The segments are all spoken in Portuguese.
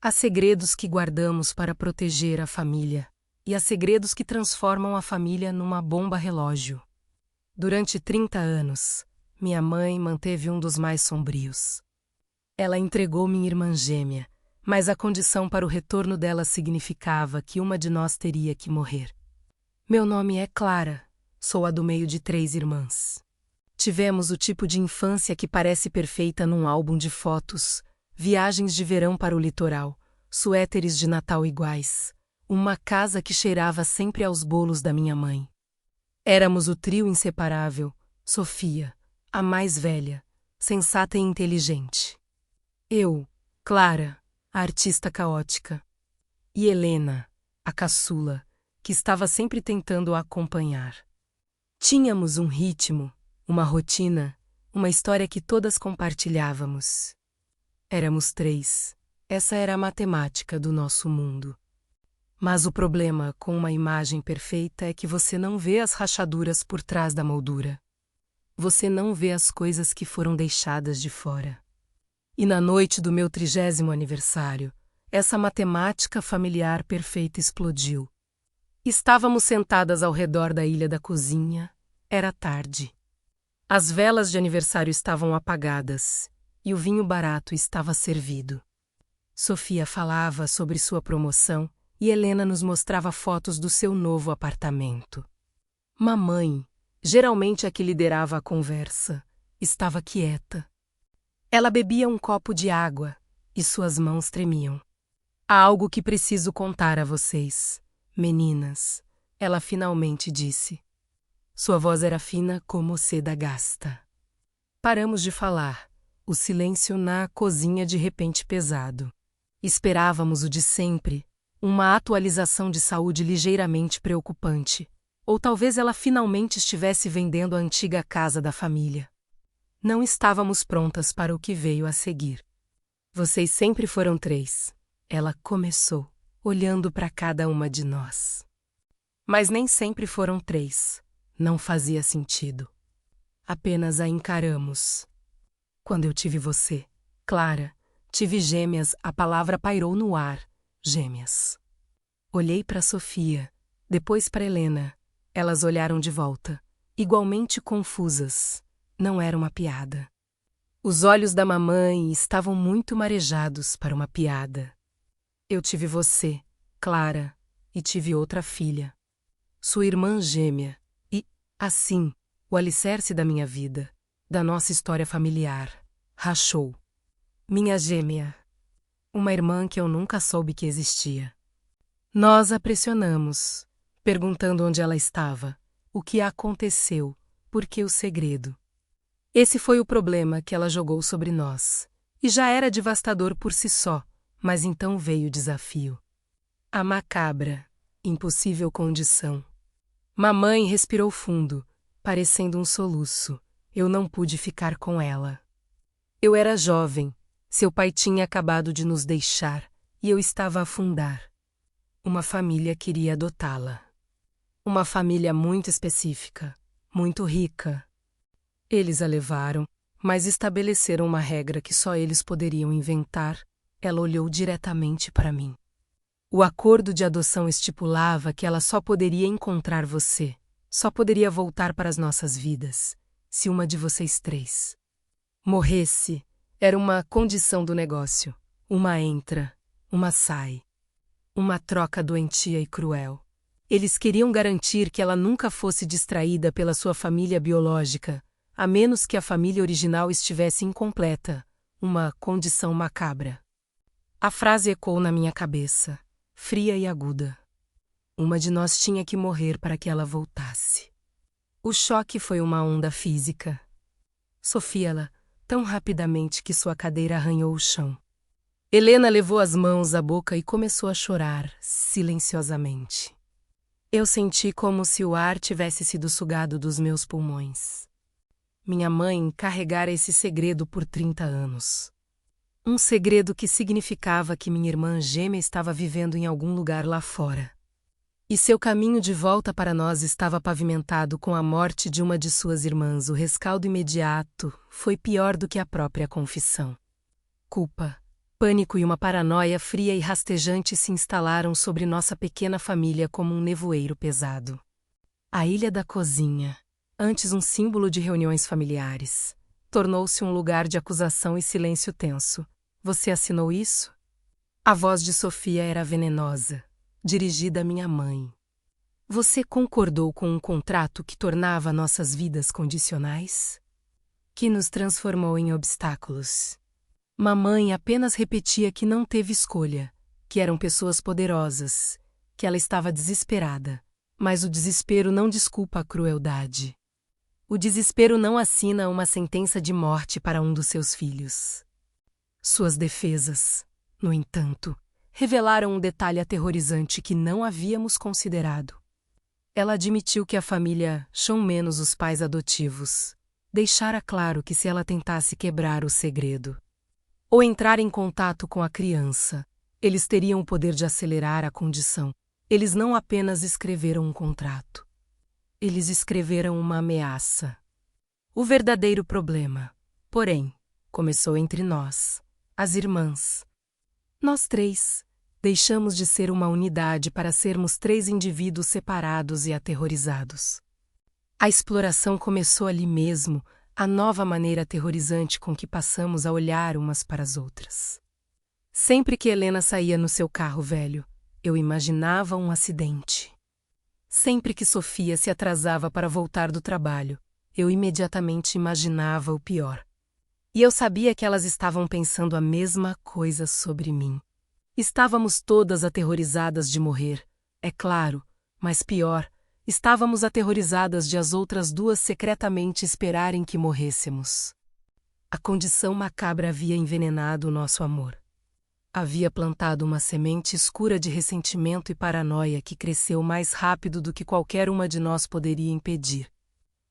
Há segredos que guardamos para proteger a família, e há segredos que transformam a família numa bomba relógio. Durante 30 anos, minha mãe manteve um dos mais sombrios. Ela entregou minha irmã gêmea, mas a condição para o retorno dela significava que uma de nós teria que morrer. Meu nome é Clara, sou a do meio de 3 irmãs. Tivemos o tipo de infância que parece perfeita num álbum de fotos, viagens de verão para o litoral, suéteres de Natal iguais, uma casa que cheirava sempre aos bolos da minha mãe. Éramos o trio inseparável, Sofia, a mais velha, sensata e inteligente. Eu, Clara, a artista caótica. E Helena, a caçula, que estava sempre tentando a acompanhar. Tínhamos um ritmo, uma rotina, uma história que todas compartilhávamos. Éramos 3. Essa era a matemática do nosso mundo. Mas o problema com uma imagem perfeita é que você não vê as rachaduras por trás da moldura. Você não vê as coisas que foram deixadas de fora. E na noite do meu 30º aniversário, essa matemática familiar perfeita explodiu. Estávamos sentadas ao redor da ilha da cozinha. Era tarde. As velas de aniversário estavam apagadas e o vinho barato estava servido. Sofia falava sobre sua promoção e Helena nos mostrava fotos do seu novo apartamento. Mamãe, geralmente a que liderava a conversa, estava quieta. Ela bebia um copo de água e suas mãos tremiam. Há algo que preciso contar a vocês, meninas, ela finalmente disse. Sua voz era fina como seda gasta. Paramos de falar, o silêncio na cozinha de repente pesado. Esperávamos o de sempre, uma atualização de saúde ligeiramente preocupante. Ou talvez ela finalmente estivesse vendendo a antiga casa da família. Não estávamos prontas para o que veio a seguir. Vocês sempre foram 3. Ela começou, olhando para cada uma de nós. Mas nem sempre foram 3. Não fazia sentido. Apenas a encaramos. Quando eu tive você, Clara, tive gêmeas, a palavra pairou no ar. Gêmeas. Olhei para Sofia, depois para Helena. Elas olharam de volta, igualmente confusas. Não era uma piada. Os olhos da mamãe estavam muito marejados para uma piada. Eu tive você, Clara, e tive outra filha. Sua irmã gêmea. E, assim, o alicerce da minha vida, da nossa história familiar, rachou. Minha gêmea. Uma irmã que eu nunca soube que existia. Nós a pressionamos, perguntando onde ela estava, o que aconteceu, por que o segredo. Esse foi o problema que ela jogou sobre nós, e já era devastador por si só, mas então veio o desafio. A macabra, impossível condição. Mamãe respirou fundo, parecendo um soluço. Eu não pude ficar com ela. Eu era jovem, seu pai tinha acabado de nos deixar, e eu estava a afundar. Uma família queria adotá-la. Uma família muito específica, muito rica. Eles a levaram, mas estabeleceram uma regra que só eles poderiam inventar. Ela olhou diretamente para mim. O acordo de adoção estipulava que ela só poderia encontrar você, só poderia voltar para as nossas vidas, se uma de vocês 3 morresse. Era uma condição do negócio. Uma entra, uma sai. Uma troca doentia e cruel. Eles queriam garantir que ela nunca fosse distraída pela sua família biológica, a menos que a família original estivesse incompleta. Uma condição macabra. A frase ecoou na minha cabeça, fria e aguda. Uma de nós tinha que morrer para que ela voltasse. O choque foi uma onda física. Sofia, tão rapidamente que sua cadeira arranhou o chão. Helena levou as mãos à boca e começou a chorar, silenciosamente. Eu senti como se o ar tivesse sido sugado dos meus pulmões. Minha mãe carregara esse segredo por 30 anos. Um segredo que significava que minha irmã gêmea estava vivendo em algum lugar lá fora. E seu caminho de volta para nós estava pavimentado com a morte de uma de suas irmãs. O rescaldo imediato foi pior do que a própria confissão. Culpa, Pânico e uma paranoia fria e rastejante se instalaram sobre nossa pequena família como um nevoeiro pesado. A ilha da cozinha, antes um símbolo de reuniões familiares, tornou-se um lugar de acusação e silêncio tenso. Você assinou isso? A voz de Sofia era venenosa, dirigida à minha mãe. Você concordou com um contrato que tornava nossas vidas condicionais? Que nos transformou em obstáculos. Mamãe apenas repetia que não teve escolha, que eram pessoas poderosas, que ela estava desesperada. Mas o desespero não desculpa a crueldade. O desespero não assina uma sentença de morte para um dos seus filhos. Suas defesas, no entanto, revelaram um detalhe aterrorizante que não havíamos considerado. Ela admitiu que a família, menos os pais adotivos, deixara claro que se ela tentasse quebrar o segredo ou entrar em contato com a criança, eles teriam o poder de acelerar a condição. Eles não apenas escreveram um contrato. Eles escreveram uma ameaça. O verdadeiro problema, porém, começou entre nós, as irmãs. Nós três deixamos de ser uma unidade para sermos três indivíduos separados e aterrorizados. A exploração começou ali mesmo, a nova maneira aterrorizante com que passamos a olhar umas para as outras. Sempre que Helena saía no seu carro velho, eu imaginava um acidente. Sempre que Sofia se atrasava para voltar do trabalho, eu imediatamente imaginava o pior. E eu sabia que elas estavam pensando a mesma coisa sobre mim. Estávamos todas aterrorizadas de morrer, é claro, mas pior, estávamos aterrorizadas de as outras duas secretamente esperarem que morrêssemos. A condição macabra havia envenenado o nosso amor. Havia plantado uma semente escura de ressentimento e paranoia que cresceu mais rápido do que qualquer uma de nós poderia impedir.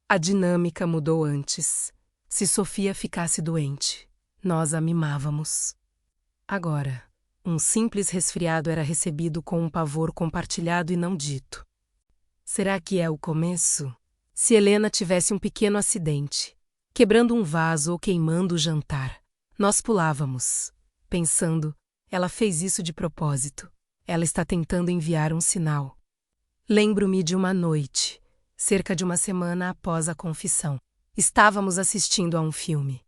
A dinâmica mudou antes. Se Sofia ficasse doente, nós a mimávamos. Agora, um simples resfriado era recebido com um pavor compartilhado e não dito. Será que é o começo? Se Helena tivesse um pequeno acidente, quebrando um vaso ou queimando o jantar, nós pulávamos, pensando: ela fez isso de propósito. Ela está tentando enviar um sinal. Lembro-me de uma noite, cerca de uma semana após a confissão. Estávamos assistindo a um filme.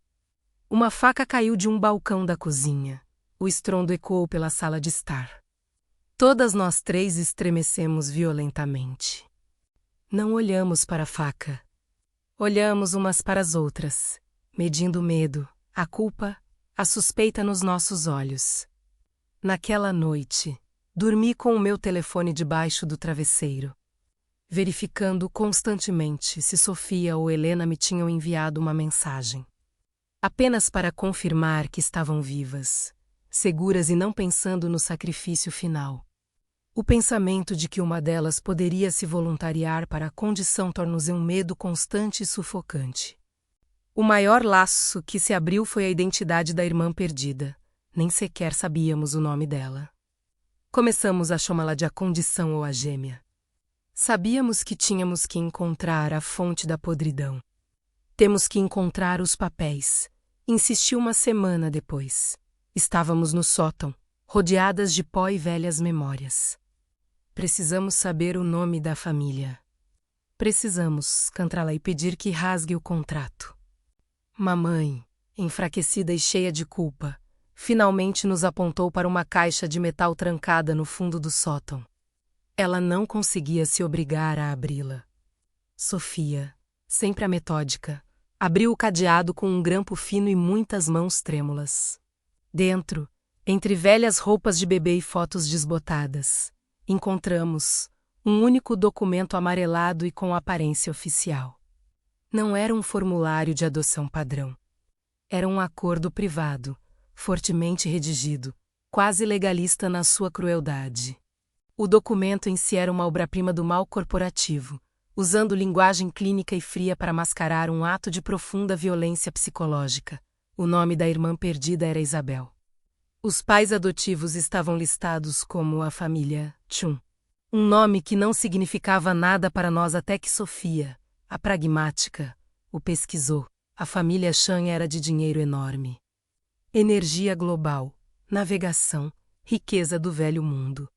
Uma faca caiu de um balcão da cozinha. O estrondo ecoou pela sala de estar. Todas nós três estremecemos violentamente. Não olhamos para a faca. Olhamos umas para as outras, medindo o medo, a culpa, a suspeita nos nossos olhos. Naquela noite, dormi com o meu telefone debaixo do travesseiro, verificando constantemente se Sofia ou Helena me tinham enviado uma mensagem. Apenas para confirmar que estavam vivas, seguras e não pensando no sacrifício final. O pensamento de que uma delas poderia se voluntariar para a condição tornou-nos um medo constante e sufocante. O maior laço que se abriu foi a identidade da irmã perdida. Nem sequer sabíamos o nome dela. Começamos a chamá-la de a condição ou a gêmea. Sabíamos que tínhamos que encontrar a fonte da podridão. Temos que encontrar os papéis. Insistiu uma semana depois. Estávamos no sótão, rodeadas de pó e velhas memórias. Precisamos saber o nome da família. Precisamos cantá-la e pedir que rasgue o contrato. Mamãe, enfraquecida e cheia de culpa, finalmente nos apontou para uma caixa de metal trancada no fundo do sótão. Ela não conseguia se obrigar a abri-la. Sofia, sempre a metódica, abriu o cadeado com um grampo fino e muitas mãos trêmulas. Dentro, entre velhas roupas de bebê e fotos desbotadas, encontramos um único documento amarelado e com aparência oficial. Não era um formulário de adoção padrão. Era um acordo privado, fortemente redigido, quase legalista na sua crueldade. O documento em si era uma obra-prima do mal corporativo, usando linguagem clínica e fria para mascarar um ato de profunda violência psicológica. O nome da irmã perdida era Isabel. Os pais adotivos estavam listados como a família Chun. Um nome que não significava nada para nós até que Sofia, a pragmática, o pesquisou. A família Chan era de dinheiro enorme. Energia global, navegação, riqueza do velho mundo.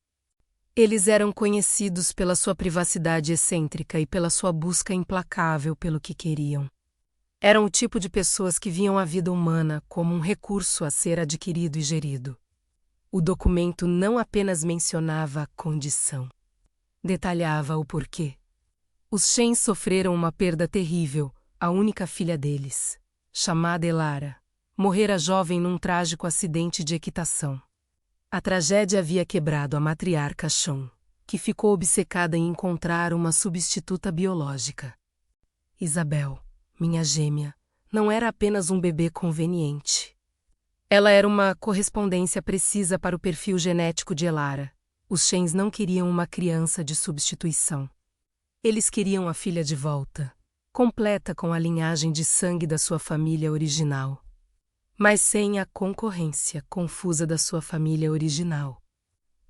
Eles eram conhecidos pela sua privacidade excêntrica e pela sua busca implacável pelo que queriam. Eram o tipo de pessoas que viam a vida humana como um recurso a ser adquirido e gerido. O documento não apenas mencionava a condição, detalhava o porquê. Os Shens sofreram uma perda terrível, a única filha deles, chamada Elara, morrera jovem num trágico acidente de equitação. A tragédia havia quebrado a matriarca Shon, que ficou obcecada em encontrar uma substituta biológica. Isabel, minha gêmea, não era apenas um bebê conveniente. Ela era uma correspondência precisa para o perfil genético de Elara. Os Shens não queriam uma criança de substituição. Eles queriam a filha de volta, completa com a linhagem de sangue da sua família original, mas sem a concorrência confusa da sua família original.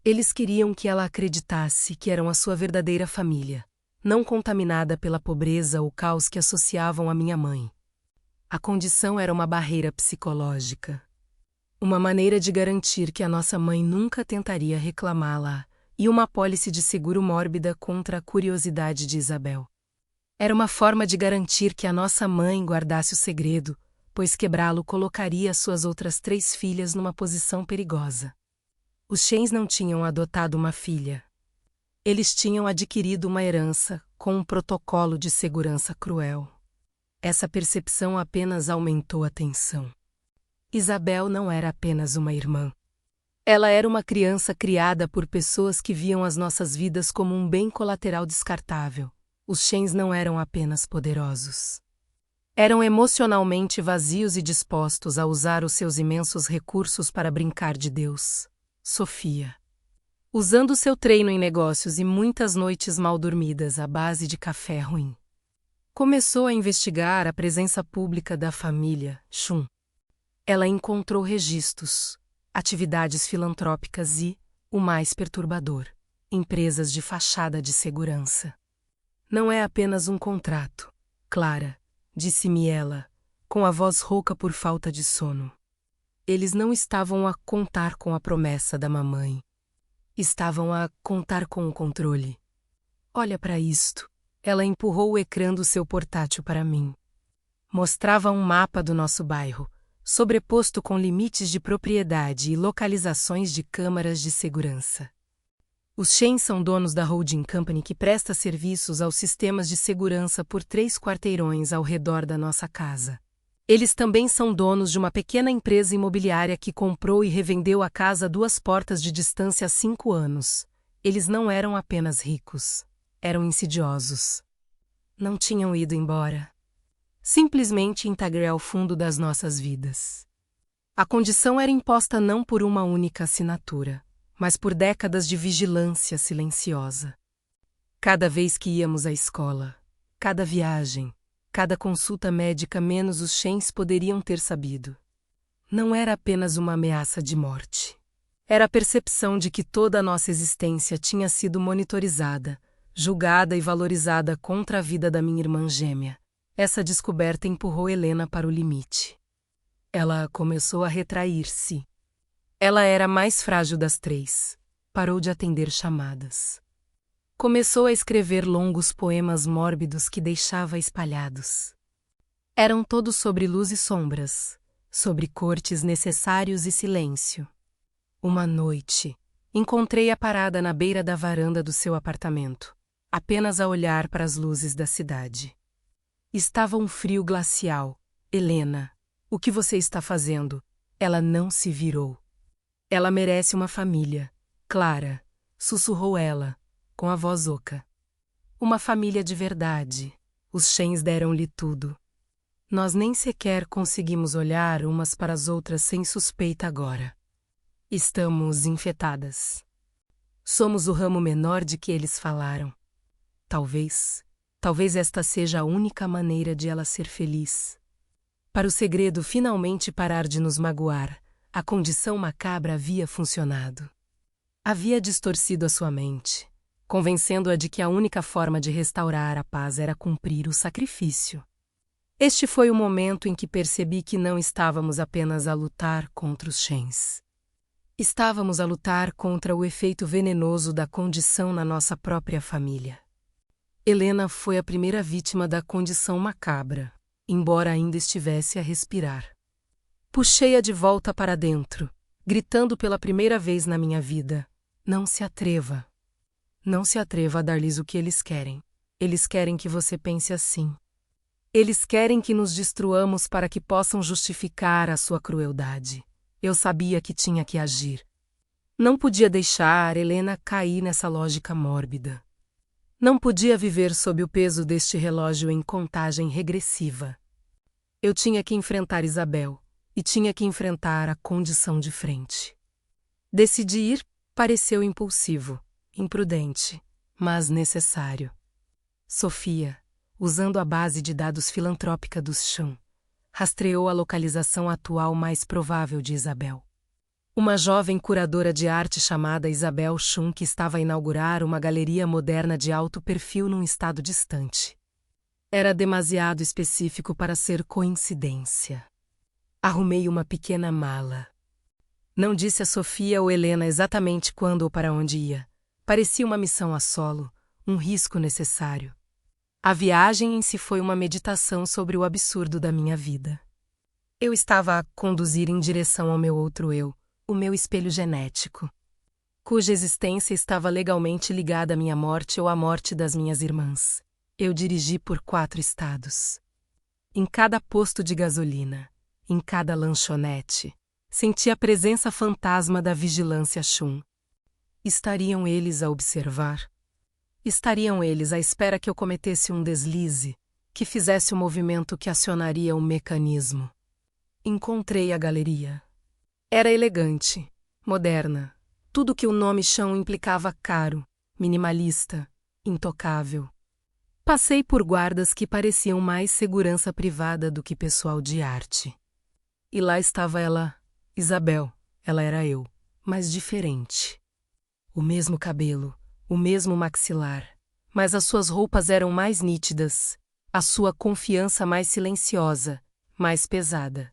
Eles queriam que ela acreditasse que eram a sua verdadeira família, não contaminada pela pobreza ou caos que associavam a minha mãe. A condição era uma barreira psicológica, uma maneira de garantir que a nossa mãe nunca tentaria reclamá-la, e uma apólice de seguro mórbida contra a curiosidade de Isabel. Era uma forma de garantir que a nossa mãe guardasse o segredo, pois quebrá-lo colocaria suas outras 3 filhas numa posição perigosa. Os Shens não tinham adotado uma filha. Eles tinham adquirido uma herança com um protocolo de segurança cruel. Essa percepção apenas aumentou a tensão. Isabel não era apenas uma irmã. Ela era uma criança criada por pessoas que viam as nossas vidas como um bem colateral descartável. Os Shens não eram apenas poderosos. Eram emocionalmente vazios e dispostos a usar os seus imensos recursos para brincar de Deus. Sofia. Usando seu treino em negócios e muitas noites mal dormidas à base de café ruim, começou a investigar a presença pública da família Shun. Ela encontrou registros, atividades filantrópicas e, o mais perturbador, empresas de fachada de segurança. Não é apenas um contrato, Clara, disse-me ela, com a voz rouca por falta de sono. Eles não estavam a contar com a promessa da mamãe. Estavam a contar com o controle. Olha para isto. Ela empurrou o ecrã do seu portátil para mim. Mostrava um mapa do nosso bairro, sobreposto com limites de propriedade e localizações de câmaras de segurança. Os Shens são donos da holding company que presta serviços aos sistemas de segurança por 3 quarteirões ao redor da nossa casa. Eles também são donos de uma pequena empresa imobiliária que comprou e revendeu a casa a 2 portas de distância há 5 anos. Eles não eram apenas ricos, eram insidiosos. Não tinham ido embora. Simplesmente integrei ao fundo das nossas vidas. A condição era imposta não por uma única assinatura, mas por décadas de vigilância silenciosa. Cada vez que íamos à escola, cada viagem, cada consulta médica menos os Shens poderiam ter sabido. Não era apenas uma ameaça de morte. Era a percepção de que toda a nossa existência tinha sido monitorizada, julgada e valorizada contra a vida da minha irmã gêmea. Essa descoberta empurrou Helena para o limite. Ela começou a retrair-se. Ela era a mais frágil das 3. Parou de atender chamadas. Começou a escrever longos poemas mórbidos que deixava espalhados. Eram todos sobre luz e sombras, sobre cortes necessários e silêncio. Uma noite, encontrei-a parada na beira da varanda do seu apartamento, apenas a olhar para as luzes da cidade. Estava um frio glacial. Helena, o que você está fazendo? Ela não se virou. Ela merece uma família. Clara, sussurrou ela, com a voz oca. Uma família de verdade. Os Shens deram-lhe tudo. Nós nem sequer conseguimos olhar umas para as outras sem suspeita agora. Estamos infetadas. Somos o ramo menor de que eles falaram. Talvez esta seja a única maneira de ela ser feliz. Para o segredo finalmente parar de nos magoar, a condição macabra havia funcionado. Havia distorcido a sua mente, convencendo-a de que a única forma de restaurar a paz era cumprir o sacrifício. Este foi o momento em que percebi que não estávamos apenas a lutar contra os Shens. Estávamos a lutar contra o efeito venenoso da condição na nossa própria família. Helena foi a primeira vítima da condição macabra, embora ainda estivesse a respirar. Puxei-a de volta para dentro, gritando pela primeira vez na minha vida: não se atreva. Não se atreva a dar-lhes o que eles querem. Eles querem que você pense assim. Eles querem que nos destruamos para que possam justificar a sua crueldade. Eu sabia que tinha que agir. Não podia deixar Helena cair nessa lógica mórbida. Não podia viver sob o peso deste relógio em contagem regressiva. Eu tinha que enfrentar Isabel e tinha que enfrentar a condição de frente. Decidir pareceu impulsivo, imprudente, mas necessário. Sofia, usando a base de dados filantrópica do chão, rastreou a localização atual mais provável de Isabel. Uma jovem curadora de arte chamada Isabel Chun que estava a inaugurar uma galeria moderna de alto perfil num estado distante. Era demasiado específico para ser coincidência. Arrumei uma pequena mala. Não disse a Sofia ou Helena exatamente quando ou para onde ia. Parecia uma missão a solo, um risco necessário. A viagem em si foi uma meditação sobre o absurdo da minha vida. Eu estava a conduzir em direção ao meu outro eu, o meu espelho genético, cuja existência estava legalmente ligada à minha morte ou à morte das minhas irmãs. Eu dirigi por 4 estados. Em cada posto de gasolina, em cada lanchonete, senti a presença fantasma da vigilância Chun. Estariam eles a observar? Estariam eles à espera que eu cometesse um deslize, que fizesse o movimento que acionaria o mecanismo? Encontrei a galeria. Era elegante, moderna, tudo que o nome chão implicava caro, minimalista, intocável. Passei por guardas que pareciam mais segurança privada do que pessoal de arte. E lá estava ela, Isabel, ela era eu, mas diferente. O mesmo cabelo, o mesmo maxilar, mas as suas roupas eram mais nítidas, a sua confiança mais silenciosa, mais pesada.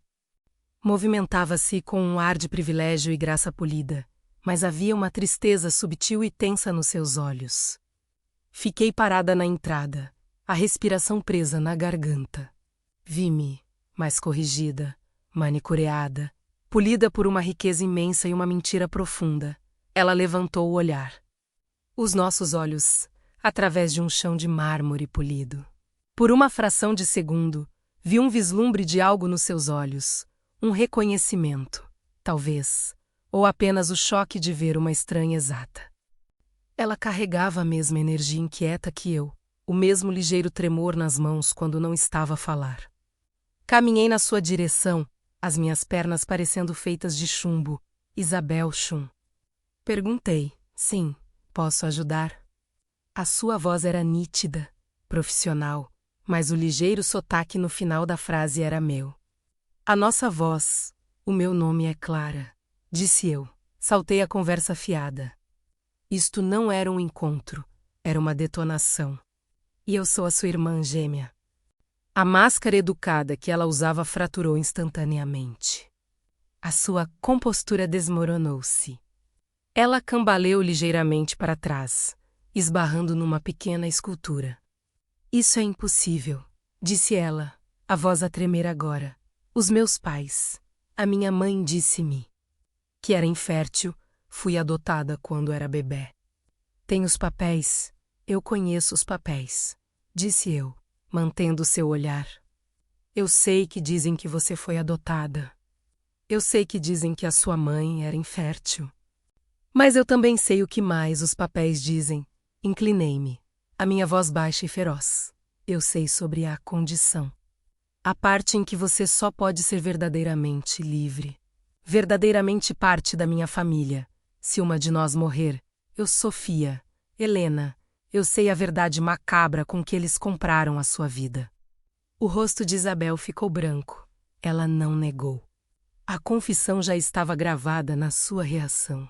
Movimentava-se com um ar de privilégio e graça polida, mas havia uma tristeza subtil e tensa nos seus olhos. Fiquei parada na entrada, a respiração presa na garganta. Vi-me, mais corrigida, manicureada, polida por uma riqueza imensa e uma mentira profunda. Ela levantou o olhar. Os nossos olhos, através de um chão de mármore polido. Por uma fração de segundo, vi um vislumbre de algo nos seus olhos. Um reconhecimento, talvez, ou apenas o choque de ver uma estranha exata. Ela carregava a mesma energia inquieta que eu, o mesmo ligeiro tremor nas mãos quando não estava a falar. Caminhei na sua direção, as minhas pernas parecendo feitas de chumbo. Isabel Chun. Perguntei: sim, posso ajudar? A sua voz era nítida, profissional, mas o ligeiro sotaque no final da frase era meu. A nossa voz, o meu nome é Clara, disse eu. Saltei a conversa fiada. Isto não era um encontro, era uma detonação. E eu sou a sua irmã gêmea. A máscara educada que ela usava fraturou instantaneamente. A sua compostura desmoronou-se. Ela cambaleou ligeiramente para trás, esbarrando numa pequena escultura. Isso é impossível, disse ela, a voz a tremer agora. Os meus pais, a minha mãe disse-me que era infértil, fui adotada quando era bebé. Tenho os papéis, eu conheço os papéis, disse eu, mantendo seu olhar. Eu sei que dizem que você foi adotada. Eu sei que dizem que a sua mãe era infértil. Mas eu também sei o que mais os papéis dizem. Inclinei-me, a minha voz baixa e feroz. Eu sei sobre a condição. A parte em que você só pode ser verdadeiramente livre. Verdadeiramente parte da minha família. Se uma de nós morrer, eu, Sofia, Helena, eu sei a verdade macabra com que eles compraram a sua vida. O rosto de Isabel ficou branco. Ela não negou. A confissão já estava gravada na sua reação.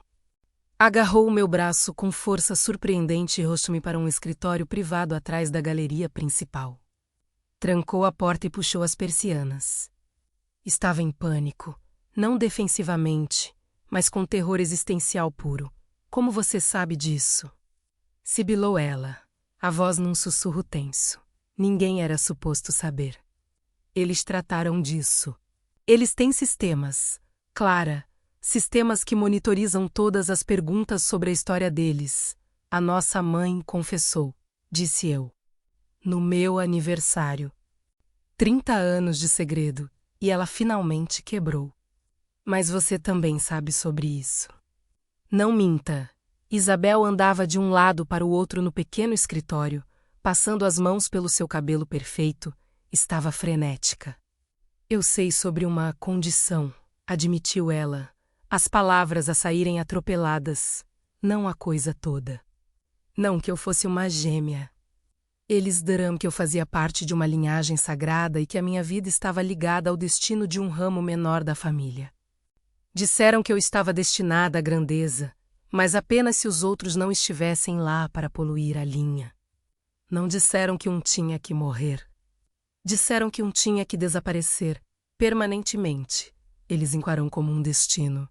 Agarrou o meu braço com força surpreendente e arrastou-me para um escritório privado atrás da galeria principal. Trancou a porta e puxou as persianas. Estava em pânico, não defensivamente, mas com terror existencial puro. Como você sabe disso? Sibilou ela, a voz num sussurro tenso. Ninguém era suposto saber. Eles trataram disso. Eles têm sistemas, Clara, sistemas que monitorizam todas as perguntas sobre a história deles. A nossa mãe confessou, disse eu. No meu aniversário. 30 anos de segredo, e ela finalmente quebrou. Mas você também sabe sobre isso. Não minta. Isabel andava de um lado para o outro no pequeno escritório, passando as mãos pelo seu cabelo perfeito, estava frenética. Eu sei sobre uma condição, admitiu ela, as palavras a saírem atropeladas, não a coisa toda. Não que eu fosse uma gêmea. Eles dirão que eu fazia parte de uma linhagem sagrada e que a minha vida estava ligada ao destino de um ramo menor da família. Disseram que eu estava destinada à grandeza, mas apenas se os outros não estivessem lá para poluir a linha. Não disseram que um tinha que morrer. Disseram que um tinha que desaparecer, permanentemente. Eles encaram como um destino.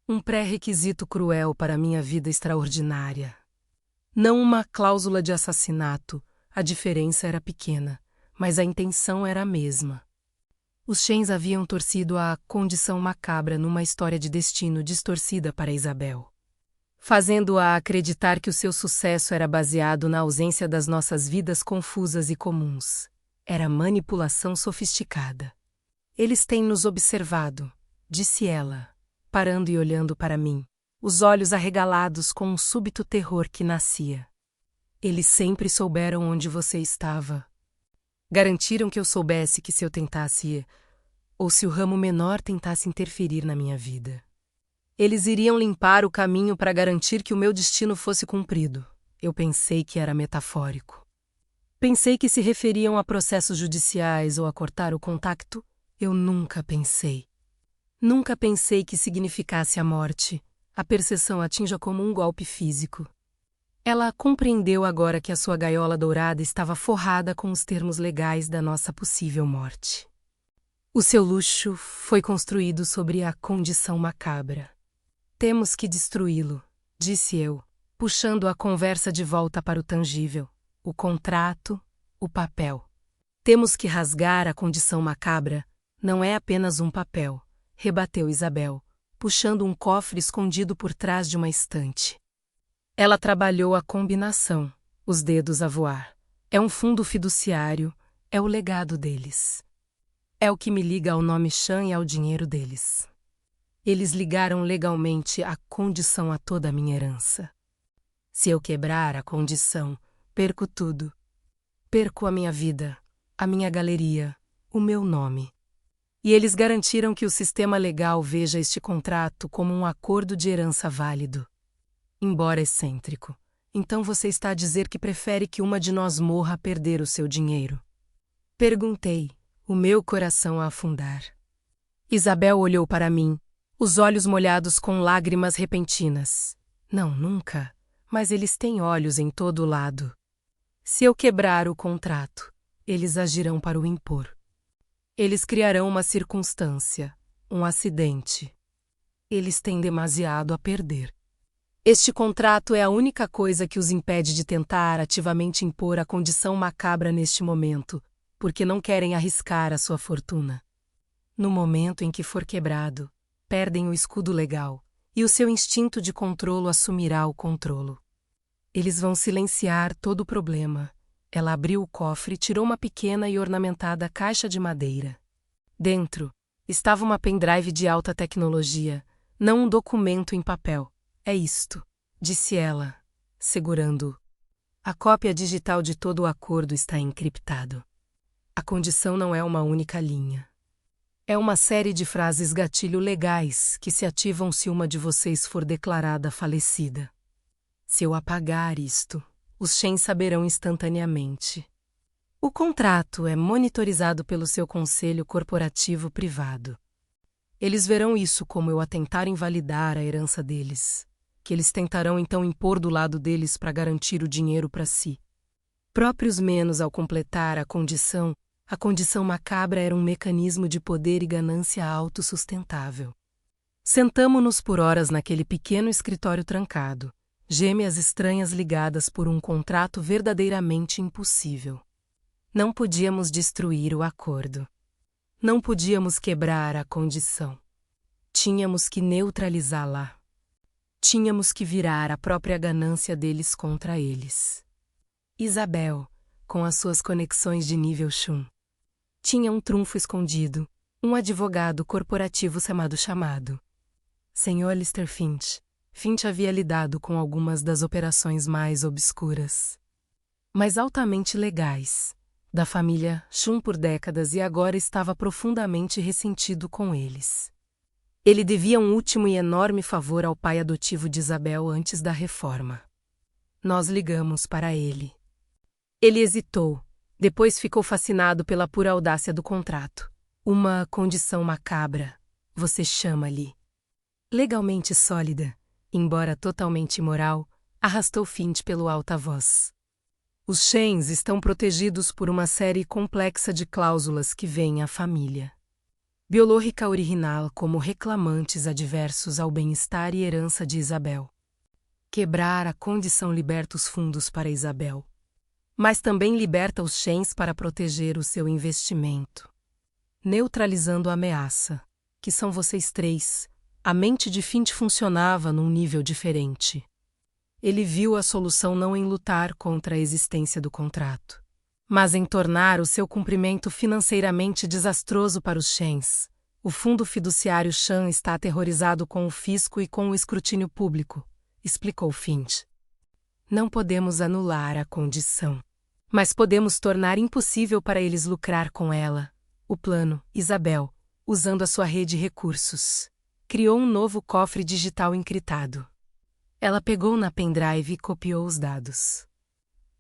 Um pré-requisito cruel para a minha vida extraordinária. Não uma cláusula de assassinato, a diferença era pequena, mas a intenção era a mesma. Os Shens haviam torcido a condição macabra numa história de destino distorcida para Isabel, fazendo-a acreditar que o seu sucesso era baseado na ausência das nossas vidas confusas e comuns. Era manipulação sofisticada. Eles têm nos observado, disse ela, parando e olhando para mim, os olhos arregalados com um súbito terror que nascia. Eles sempre souberam onde você estava. Garantiram que eu soubesse que se eu tentasse, ou se o ramo menor tentasse interferir na minha vida, eles iriam limpar o caminho para garantir que o meu destino fosse cumprido. Eu pensei que era metafórico. Pensei que se referiam a processos judiciais ou a cortar o contato. Eu nunca pensei. Nunca pensei que significasse a morte. A percepção atinja como um golpe físico. Ela compreendeu agora que a sua gaiola dourada estava forrada com os termos legais da nossa possível morte. O seu luxo foi construído sobre a condição macabra. Temos que destruí-lo, disse eu, puxando a conversa de volta para o tangível, o contrato, o papel. Temos que rasgar a condição macabra, não é apenas um papel, rebateu Isabel, puxando um cofre escondido por trás de uma estante. Ela trabalhou a combinação, os dedos a voar. É um fundo fiduciário, é o legado deles. É o que me liga ao nome Shan e ao dinheiro deles. Eles ligaram legalmente a condição a toda a minha herança. Se eu quebrar a condição, perco tudo. Perco a minha vida, a minha galeria, o meu nome. E eles garantiram que o sistema legal veja este contrato como um acordo de herança válido. Embora excêntrico, então você está a dizer que prefere que uma de nós morra a perder o seu dinheiro? Perguntei, o meu coração a afundar. Isabel olhou para mim, os olhos molhados com lágrimas repentinas. Não, nunca, mas eles têm olhos em todo lado. Se eu quebrar o contrato, eles agirão para o impor. Eles criarão uma circunstância, um acidente. Eles têm demasiado a perder. Este contrato é a única coisa que os impede de tentar ativamente impor a condição macabra neste momento, porque não querem arriscar a sua fortuna. No momento em que for quebrado, perdem o escudo legal, e o seu instinto de controlo assumirá o controlo. Eles vão silenciar todo o problema. Ela abriu o cofre e tirou uma pequena e ornamentada caixa de madeira. Dentro, estava uma pendrive de alta tecnologia, não um documento em papel. É isto, disse ela, segurando-o. A cópia digital de todo o acordo está encriptado. A condição não é uma única linha. É uma série de frases gatilho legais que se ativam se uma de vocês for declarada falecida. Se eu apagar isto, os Shen saberão instantaneamente. O contrato é monitorizado pelo seu conselho corporativo privado. Eles verão isso como eu a tentar invalidar a herança deles, que eles tentarão então impor do lado deles para garantir o dinheiro para si. Próprios menos ao completar a condição macabra era um mecanismo de poder e ganância autossustentável. Sentamo-nos por horas naquele pequeno escritório trancado, gêmeas estranhas ligadas por um contrato verdadeiramente impossível. Não podíamos destruir o acordo. Não podíamos quebrar a condição. Tínhamos que neutralizá-la. Tínhamos que virar a própria ganância deles contra eles. Isabel, com as suas conexões de nível Chum, tinha um trunfo escondido, um advogado corporativo chamado. Sr. Lister Finch. Finch havia lidado com algumas das operações mais obscuras, mas altamente legais, da família Chum por décadas e agora estava profundamente ressentido com eles. Ele devia um último e enorme favor ao pai adotivo de Isabel antes da reforma. Nós ligamos para ele. Ele hesitou, depois ficou fascinado pela pura audácia do contrato. Uma condição macabra, você chama-lhe. Legalmente sólida, embora totalmente imoral, arrastou Finch pelo alta voz. Os Shanes estão protegidos por uma série complexa de cláusulas que vêm à família biológica original como reclamantes adversos ao bem-estar e herança de Isabel. Quebrar a condição liberta os fundos para Isabel, mas também liberta os Shanes para proteger o seu investimento. Neutralizando a ameaça, que são vocês três, a mente de Finch funcionava num nível diferente. Ele viu a solução não em lutar contra a existência do contrato, mas em tornar o seu cumprimento financeiramente desastroso para os Shanes. O fundo fiduciário Chan está aterrorizado com o fisco e com o escrutínio público, explicou Finch. Não podemos anular a condição, mas podemos tornar impossível para eles lucrar com ela. O plano, Isabel, usando a sua rede de recursos, criou um novo cofre digital encriptado. Ela pegou na pendrive e copiou os dados.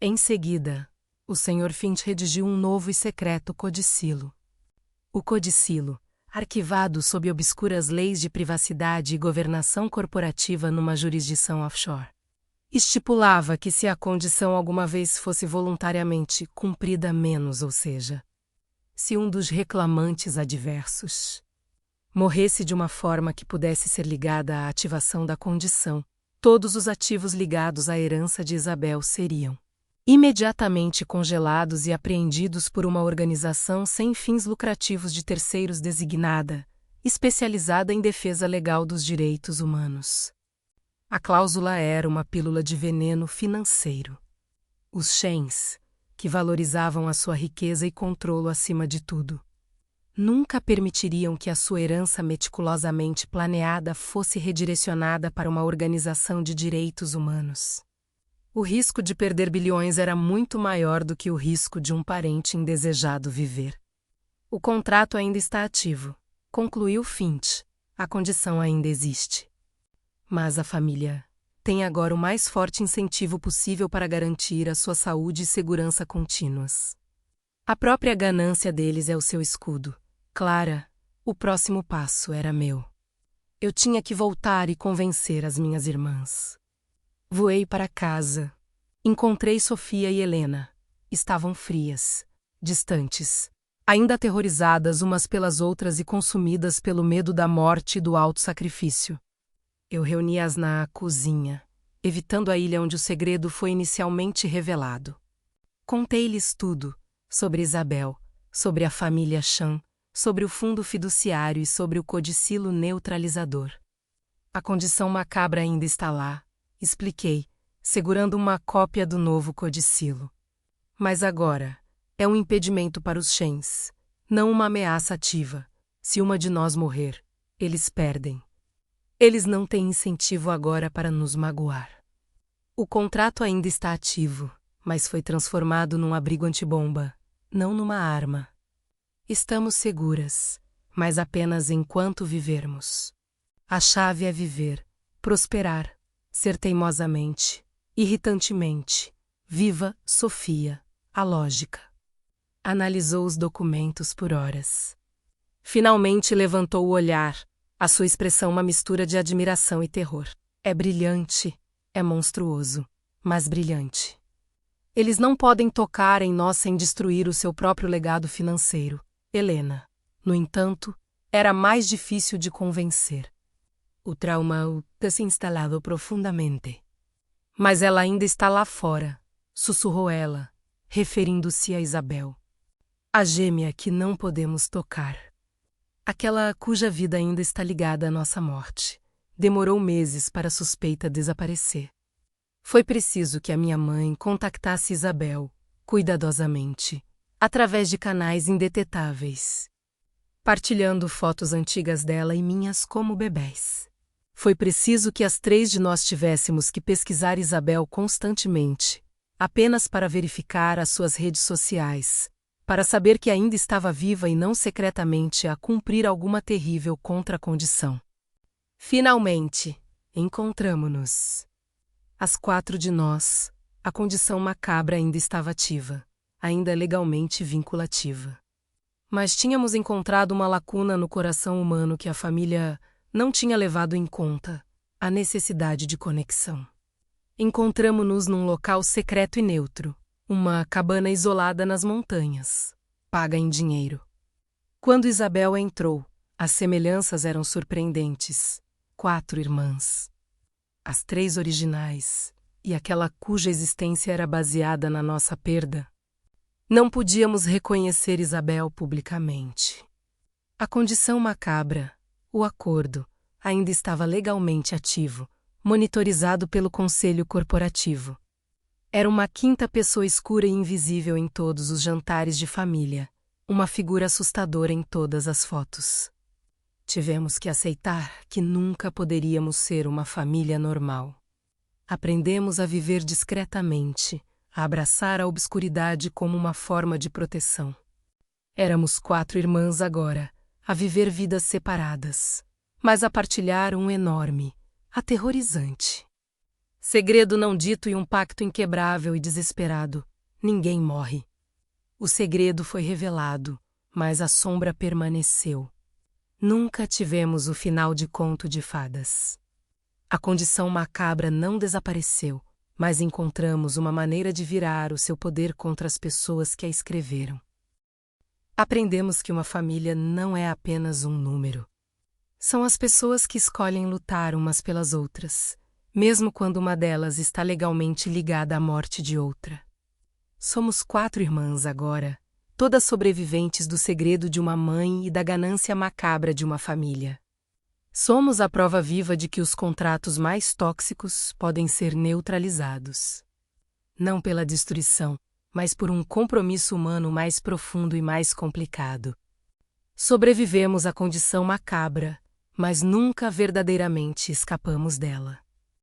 Em seguida, o Sr. Finch redigiu um novo e secreto codicilo. O codicilo, arquivado sob obscuras leis de privacidade e governação corporativa numa jurisdição offshore, estipulava que se a condição alguma vez fosse voluntariamente cumprida menos, ou seja, se um dos reclamantes adversos morresse de uma forma que pudesse ser ligada à ativação da condição, todos os ativos ligados à herança de Isabel seriam imediatamente congelados e apreendidos por uma organização sem fins lucrativos de terceiros designada, especializada em defesa legal dos direitos humanos. A cláusula era uma pílula de veneno financeiro. Os Shanes, que valorizavam a sua riqueza e controlo acima de tudo, nunca permitiriam que a sua herança meticulosamente planeada fosse redirecionada para uma organização de direitos humanos. O risco de perder bilhões era muito maior do que o risco de um parente indesejado viver. O contrato ainda está ativo, concluiu Finch. A condição ainda existe. Mas a família tem agora o mais forte incentivo possível para garantir a sua saúde e segurança contínuas. A própria ganância deles é o seu escudo. Clara, o próximo passo era meu. Eu tinha que voltar e convencer as minhas irmãs. Voei para casa. Encontrei Sofia e Helena. Estavam frias, distantes, ainda aterrorizadas umas pelas outras e consumidas pelo medo da morte e do auto-sacrifício. Eu reuni-as na cozinha, evitando a ilha onde o segredo foi inicialmente revelado. Contei-lhes tudo, sobre Isabel, sobre a família Chan, sobre o fundo fiduciário e sobre o codicilo neutralizador. A condição macabra ainda está lá, expliquei, segurando uma cópia do novo codicilo. Mas agora, é um impedimento para os Shanes, não uma ameaça ativa. Se uma de nós morrer, eles perdem. Eles não têm incentivo agora para nos magoar. O contrato ainda está ativo, mas foi transformado num abrigo antibomba, não numa arma. Estamos seguras, mas apenas enquanto vivermos. A chave é viver, prosperar, ser teimosamente, irritantemente, viva, Sofia, a lógica. Analisou os documentos por horas. Finalmente levantou o olhar, a sua expressão uma mistura de admiração e terror. É brilhante, é monstruoso, mas brilhante. Eles não podem tocar em nós sem destruir o seu próprio legado financeiro. Helena, no entanto, era mais difícil de convencer. O trauma está se instalado profundamente. Mas ela ainda está lá fora, sussurrou ela, referindo-se a Isabel. A gêmea que não podemos tocar. Aquela cuja vida ainda está ligada à nossa morte. Demorou meses para a suspeita desaparecer. Foi preciso que a minha mãe contactasse Isabel, cuidadosamente, através de canais indetetáveis, partilhando fotos antigas dela e minhas como bebés. Foi preciso que as 3 de nós tivéssemos que pesquisar Isabel constantemente, apenas para verificar as suas redes sociais, para saber que ainda estava viva e não secretamente a cumprir alguma terrível contracondição. Finalmente, encontramo-nos. As 4 de nós, a condição macabra ainda estava ativa, ainda legalmente vinculativa. Mas tínhamos encontrado uma lacuna no coração humano que a família não tinha levado em conta: a necessidade de conexão. Encontramo-nos num local secreto e neutro, uma cabana isolada nas montanhas, paga em dinheiro. Quando Isabel entrou, as semelhanças eram surpreendentes. 4 irmãs. As 3 originais, e aquela cuja existência era baseada na nossa perda. Não podíamos reconhecer Isabel publicamente. A condição macabra, o acordo, ainda estava legalmente ativo, monitorizado pelo conselho corporativo. Era uma 5ª pessoa escura e invisível em todos os jantares de família, uma figura assustadora em todas as fotos. Tivemos que aceitar que nunca poderíamos ser uma família normal. Aprendemos a viver discretamente, a abraçar a obscuridade como uma forma de proteção. Éramos 4 irmãs agora, a viver vidas separadas, mas a partilhar um enorme, aterrorizante segredo não dito e um pacto inquebrável e desesperado. Ninguém morre. O segredo foi revelado, mas a sombra permaneceu. Nunca tivemos o final de Conto de Fadas. A condição macabra não desapareceu, mas encontramos uma maneira de virar o seu poder contra as pessoas que a escreveram. Aprendemos que uma família não é apenas um número. São as pessoas que escolhem lutar umas pelas outras, mesmo quando uma delas está legalmente ligada à morte de outra. Somos 4 irmãs agora, todas sobreviventes do segredo de uma mãe e da ganância macabra de uma família. Somos a prova viva de que os contratos mais tóxicos podem ser neutralizados. Não pela destruição, mas por um compromisso humano mais profundo e mais complicado. Sobrevivemos à condição macabra, mas nunca verdadeiramente escapamos dela.